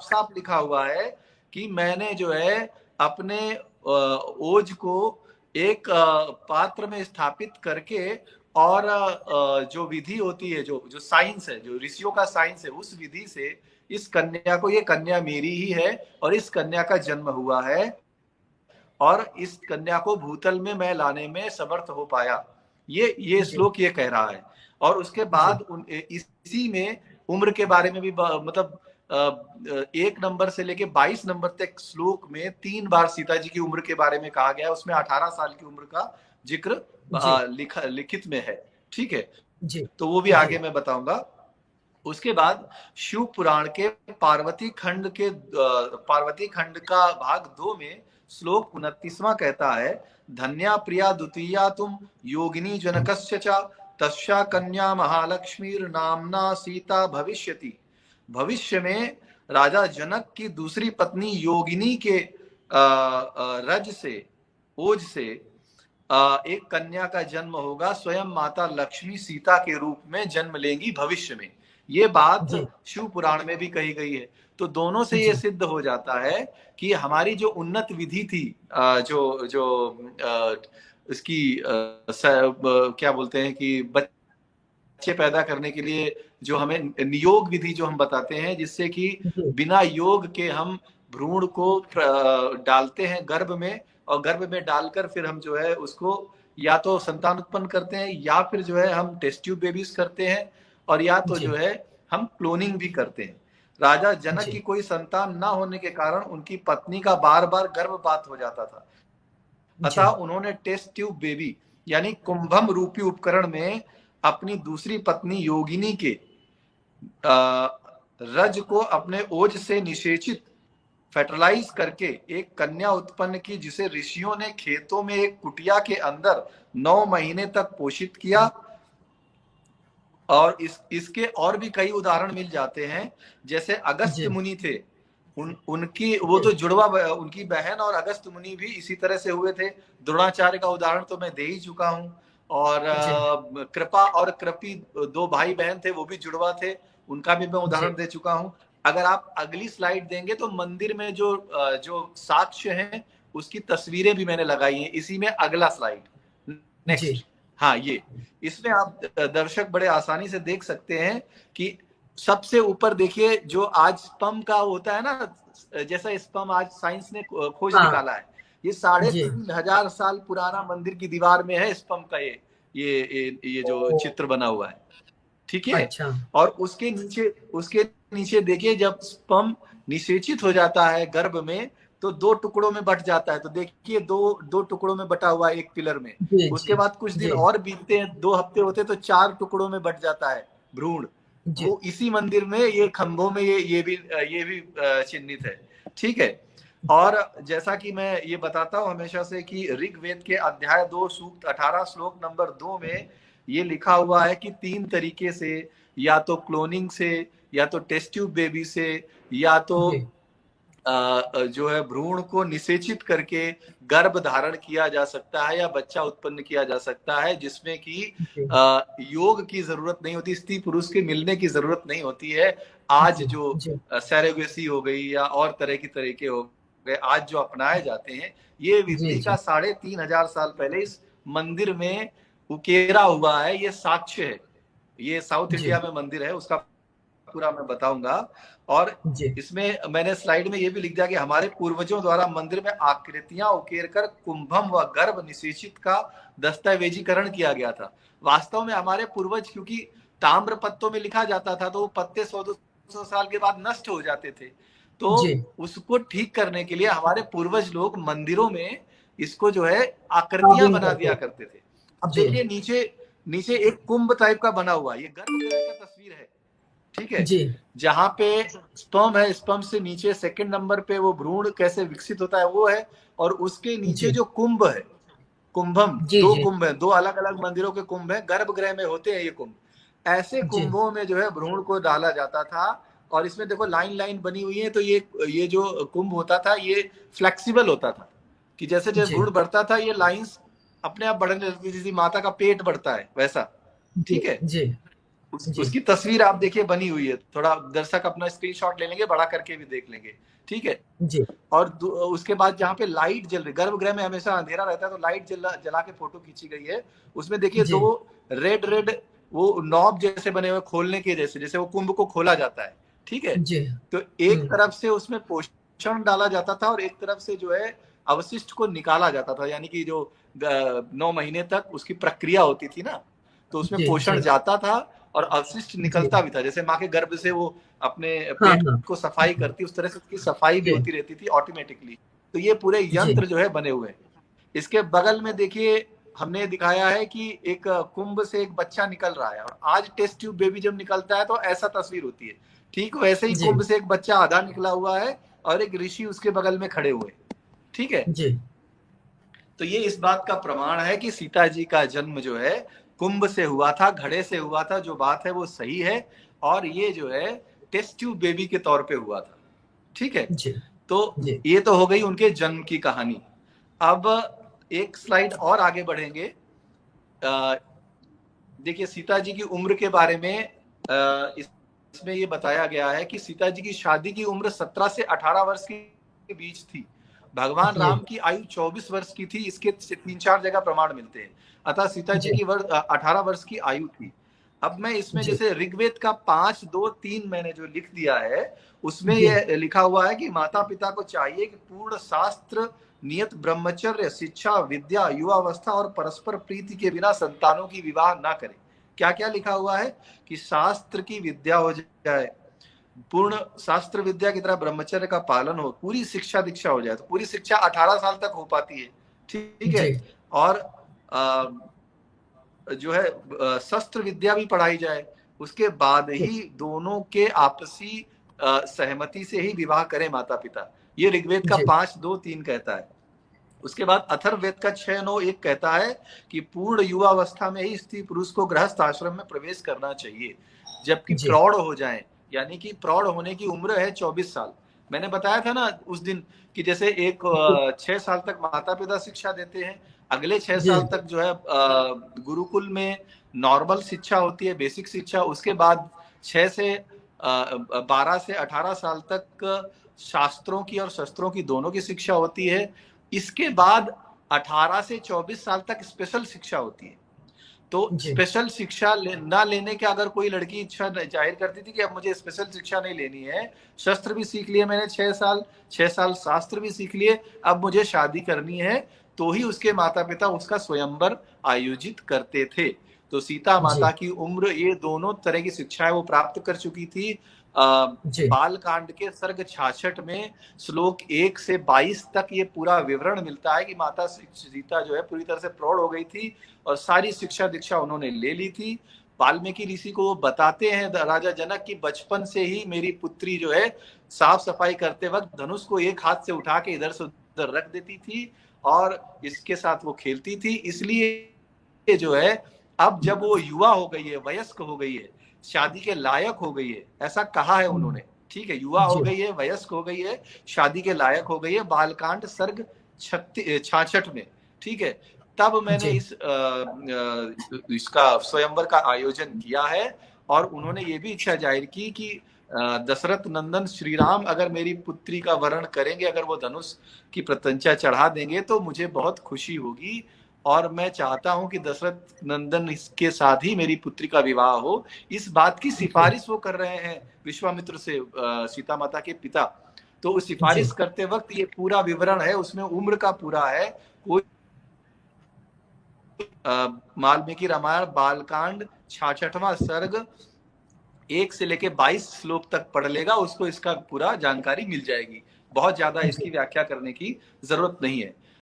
साफ लिखा हुआ है कि मैंने जो है अपने ओज को एक पात्र में स्थापित करके और जो विधि होती है, जो जो साइंस है, जो ऋषियों का साइंस है, उस विधि से इस कन्या को, ये कन्या मेरी ही है और इस कन्या का जन्म हुआ है और इस कन्या को भूतल में मैं लाने में समर्थ हो पाया। ये जी श्लोक ये कह रहा है। और उसके जी बाद इसी में उम्र के बारे में भी मतलब 1 नंबर से लेके 22 नंबर तक श्लोक में 3 बार सीता जी की उम्र के बारे में कहा गया है। उसमें 18 साल की उम्र का जिक्र जी लिखित में है। ठीक है, जी तो वो भी जी आगे मैं बताऊंगा। उसके बाद शिव पुराण के पार्वती खंड का भाग 2 में श्लोक 29वां कहता है, धन्या प्रिया द्वितीया तुम योगिनी जनकस्य च तस्या कन्या महालक्ष्मीर नामना सीता भविष्यति। भविष्य में राजा जनक की दूसरी पत्नी योगिनी के रज से, ओज से एक कन्या का जन्म होगा, स्वयं माता लक्ष्मी सीता के रूप में जन्म लेंगी भविष्य में। ये बात जी शिव पुराण में भी कही गई है। तो दोनों से ये जी सिद्ध हो जाता है कि हमारी जो उन्नत विधि थी, जो जो इसकी क्या बोलते हैं कि बच्चे पैदा करने के लिए जो हमें नियोग विधि जो हम बताते हैं, जिससे कि जी बिना योग के हम भ्रूण को डालते हैं गर्भ में, और गर्भ में डालकर फिर हम जो है उसको या तो संतान उत्पन्न करते हैं, या फिर जो है हम टेस्ट ट्यूब बेबीज करते हैं, और या तो जो जी है हम क्लोनिंग भी करते हैं। राजा जनक की जी कोई संतान ना होने के कारण उनकी पत्नी का बार बार गर्भपात हो जाता था। अतः जी उन्होंने टेस्ट ट्यूब बेबी यानी कुंभम रूपी उपकरण में अपनी दूसरी पत्नी योगिनी के रज को अपने ओज से निषेचित फर्टिलाइज करके एक कन्या उत्पन्न की, जिसे ऋषियों ने खेतों में एक कुटिया के अंदर 9 महीने तक पोषित किया। और इसके और भी कई उदाहरण मिल जाते हैं। जैसे अगस्त जी मुनि थे, उनकी वो तो जुड़वा उनकी बहन और अगस्त मुनि भी इसी तरह से हुए थे। द्रोणाचार्य का उदाहरण तो मैं दे ही चुका हूँ। और जी कृपा और कृपी 2 भाई बहन थे, वो भी जुड़वा थे, उनका भी मैं जी उदाहरण दे चुका हूँ। अगर आप अगली स्लाइड देंगे तो मंदिर में जो साक्ष्य हैं उसकी तस्वीरें भी मैंने लगाई हैं इसी में। अगला स्लाइड, जी नेक्स्ट। हाँ, ये इसमें आप दर्शक बड़े आसानी से देख सकते हैं कि सबसे ऊपर देखिए, जो आज स्पम का होता है ना, जैसा स्पम आज साइंस ने खोज हाँ निकाला है, ये साढ़े जी तीन हजार साल पुराना मंदिर की दीवार में है स्पम का ये जो ओ चित्र बना हुआ है। ठीक है। अच्छा और उसके नीचे देखिए, जब स्पर्म निषेचित हो जाता है गर्भ में तो 2 टुकड़ों में बट जाता है। तो देखिए, दो दो टुकड़ों में बटा हुआ है एक पिलर में। जी उसके जी बाद कुछ दिन जी और बीतते हैं, 2 हफ्ते होते तो 4 टुकड़ों में बट जाता है भ्रूण। जी वो इसी मंदिर में ये खंभों में ये भी चिन्हित है। ठीक है। और जैसा कि मैं ये बताता हूँ हमेशा से कि ऋग्वेद के अध्याय 2 सूक्त 18 श्लोक नंबर 2 में ये लिखा हुआ है कि 3 तरीके से, या तो क्लोनिंग से, या तो टेस्ट ट्यूब बेबी से, या तो जी जो है भ्रूण को निषेचित करके गर्भ धारण किया जा सकता है या बच्चा उत्पन्न किया जा सकता है, जिसमें कि जी योग की जरूरत नहीं होती, स्त्री पुरुष के मिलने की जरूरत नहीं होती है। आज जी जो जी सैरोगेसी हो गई या और तरह की तरीके हो गए, आज जो अपनाए जाते हैं, ये जी विधि का जी 3500 साल पहले इस मंदिर में उकेरा हुआ है। ये साक्ष्य है। ये साउथ जी इंडिया में मंदिर है, उसका पूरा मैं बताऊंगा। और जी इसमें मैंने स्लाइड में ये भी लिख दिया कि हमारे पूर्वजों द्वारा मंदिर में आकृतियां उकेर कर कुंभम व गर्भ निषेचित का दस्तावेजीकरण किया गया था। वास्तव में हमारे पूर्वज, क्योंकि ताम्र पत्तों में लिखा जाता था तो वो पत्ते 100-200 साल के बाद नष्ट हो जाते थे। तो जी उसको ठीक करने के लिए हमारे पूर्वज लोग मंदिरों में इसको जो है आकृतियां कार्विंग बना करके दिया करते थे। अब जी देखिए, नीचे नीचे एक कुंभ टाइप का बना हुआ, ये गर्भगृह का तस्वीर है। ठीक है। जी जहां पे स्पर्म है, स्पर्म से नीचे सेकंड नंबर पे वो भ्रूण कैसे विकसित होता है वो है। और उसके नीचे जी जो कुंभ है, कुंभम, जी 2 कुंभ है, 2 अलग अलग मंदिरों के कुंभ है, गर्भगृह में होते हैं ये कुंभ। ऐसे जी कुंभों में जो है भ्रूण को डाला जाता था। और इसमें देखो लाइन लाइन बनी हुई है, तो ये जो कुंभ होता था ये फ्लेक्सिबल होता था, कि जैसे जैसे जी भ्रूण बढ़ता था ये लाइंस अपने आप बढ़ने लगती थी, जैसे माता का पेट बढ़ता है वैसा। जी ठीक है। जी जी उसकी तस्वीर आप देखिए बनी हुई है, थोड़ा दर्शक अपना स्क्रीनशॉट ले लेंगे, बड़ा करके भी देख लेंगे, ठीक है। जी और उसके बाद जहाँ पे लाइट जल रही, गर्भगृह में हमेशा अंधेरा रहता है तो लाइट जला के फोटो खींची गई है। उसमें देखिए जी दो रेड रेड वो नॉब जैसे बने हुए, खोलने के जैसे, जैसे वो कुंभ को खोला जाता है, ठीक है। जी। तो एक तरफ से उसमें पोषण डाला जाता था और एक तरफ से जो है अवशिष्ट को निकाला जाता था, यानी कि जो 9 महीने तक उसकी प्रक्रिया होती थी ना, तो उसमें जी पोषण जी जाता था और अवशिष्ट जी। निकलता भी था। जैसे माँ के गर्भ से वो अपने हाँ पेट हाँ। को सफाई करती, उस तरह से उसकी सफाई भी जी होती रहती थी ऑटोमेटिकली। तो ये पूरे जी यंत्र जो है बने हुए हैं। इसके बगल में देखिए हमने दिखाया है कि एक कुंभ से एक बच्चा निकल रहा है, और आज टेस्ट ट्यूब बेबी जब निकलता है तो ऐसा तस्वीर होती है। ठीक वैसे ही जी कुंभ से एक बच्चा आधा निकला हुआ है और एक ऋषि उसके बगल में खड़े हुए, ठीक है। जी तो ये इस बात का प्रमाण है कि सीता जी का जन्म जो है कुंभ से हुआ था, घड़े से हुआ था, जो बात है वो सही है। और ये जो है टेस्ट ट्यूब बेबी के तौर पे हुआ था, ठीक है। जी तो जी ये तो हो गई उनके जन्म की कहानी। अब एक स्लाइड और आगे बढ़ेंगे। देखिए सीता जी की उम्र के बारे में इसमें ये बताया गया है कि सीता जी की शादी की उम्र 17 से 18 वर्ष के बीच थी। भगवान जी राम की आयु 24 वर्ष की थी, इसके 3-4 जगह प्रमाण मिलते हैं। अतः सीता जी जी की 18 वर्ष की आयु थी। अब मैं इसमें जी जैसे ऋग्वेद का 5-2-3 मैंने जो लिख दिया है, उसमें जी यह लिखा हुआ है कि माता पिता को चाहिए कि पूर्ण शास्त्र नियत ब्रह्मचर्य, शिक्षा, विद्या, युवावस्था और परस्पर प्रीति के बिना संतानों की विवाह ना करें। क्या क्या लिखा हुआ है कि शास्त्र की विद्या हो जाए, पूर्ण शास्त्र विद्या की तरह ब्रह्मचर्य का पालन हो, पूरी शिक्षा दीक्षा हो जाए। तो पूरी शिक्षा 18 साल तक हो पाती है, ठीक है। जी और जो है शस्त्र विद्या भी पढ़ाई जाए। उसके बाद ही दोनों के आपसी सहमति से ही विवाह करें माता पिता। ये ऋग्वेद का जी 5-2-3 कहता है। उसके बाद अथर्ववेद का 6-9-1 कहता है कि पूर्ण युवावस्था में ही स्त्री पुरुष को गृहस्थ आश्रम में प्रवेश करना चाहिए, जबकि जी प्रौढ़ हो जाएं, यानी कि प्रौढ़ होने की उम्र है 24 साल। मैंने बताया था ना उस दिन कि जैसे एक 6 साल तक माता पिता शिक्षा देते हैं, अगले 6 साल जी तक जो है गुरुकुल में नॉर्मल शिक्षा होती है, बेसिक शिक्षा। उसके बाद 6 से 12 से 18 साल तक शास्त्रों की और शस्त्रों की दोनों की शिक्षा होती है। इसके बाद 18 से 24 साल तक स्पेशल शिक्षा होती है। तो जी स्पेशल शिक्षा ना लेने के अगर कोई लड़की इच्छा जाहिर करती थी कि अब मुझे स्पेशल शिक्षा नहीं लेनी है, शस्त्र भी सीख लिए मैंने 6 साल शास्त्र भी सीख लिए, अब मुझे शादी करनी है, तो ही उसके माता पिता उसका स्वयंवर आयोजित करते थे। तो सीता जी माता की उम्र ये दोनों तरह की शिक्षाएं वो प्राप्त कर चुकी थी। जी बाल कांड के सर्ग 66 में श्लोक 1 से 22 तक ये पूरा विवरण मिलता है कि माता सीता जो है पूरी तरह से प्रौढ़ हो गई थी और सारी शिक्षा दीक्षा उन्होंने ले ली थी। वाल्मीकि ऋषि को वो बताते हैं राजा जनक की बचपन से ही मेरी पुत्री जो है साफ सफाई करते वक्त धनुष को एक हाथ से उठा के इधर से उधर रख देती थी और इसके साथ वो खेलती थी। इसलिए जो है अब जब वो युवा हो गई है, वयस्क हो गई है, शादी के लायक हो गई है, ऐसा कहा है उन्होंने, ठीक है। युवा हो जी गई है, वयस्क हो गई है, शादी के लायक हो गई है, बालकांड सर्ग 66 में, ठीक है। तब मैंने जी इसका स्वयंवर का आयोजन किया है। और उन्होंने ये भी इच्छा जाहिर की कि दशरथ नंदन श्री राम अगर मेरी पुत्री का वरण करेंगे, अगर वो धनुष की प्रत्यंचा चढ़ा देंगे तो मुझे बहुत खुशी होगी, और मैं चाहता हूं कि दशरथ नंदन इसके साथ ही मेरी पुत्री का विवाह हो। इस बात की जी सिफारिश वो कर रहे हैं विश्वामित्र से, सीता माता के पिता। तो उस जी सिफारिश करते वक्त ये पूरा विवरण है, उसमें उम्र का पूरा है। कोई वाल्मीकि रामायण बालकांड 66वां सर्ग 1 से लेके 22 श्लोक तक पढ़ लेगा, उसको इसका पूरा जानकारी मिल जाएगी। बहुत ज्यादा जी इसकी व्याख्या करने की जरूरत नहीं है।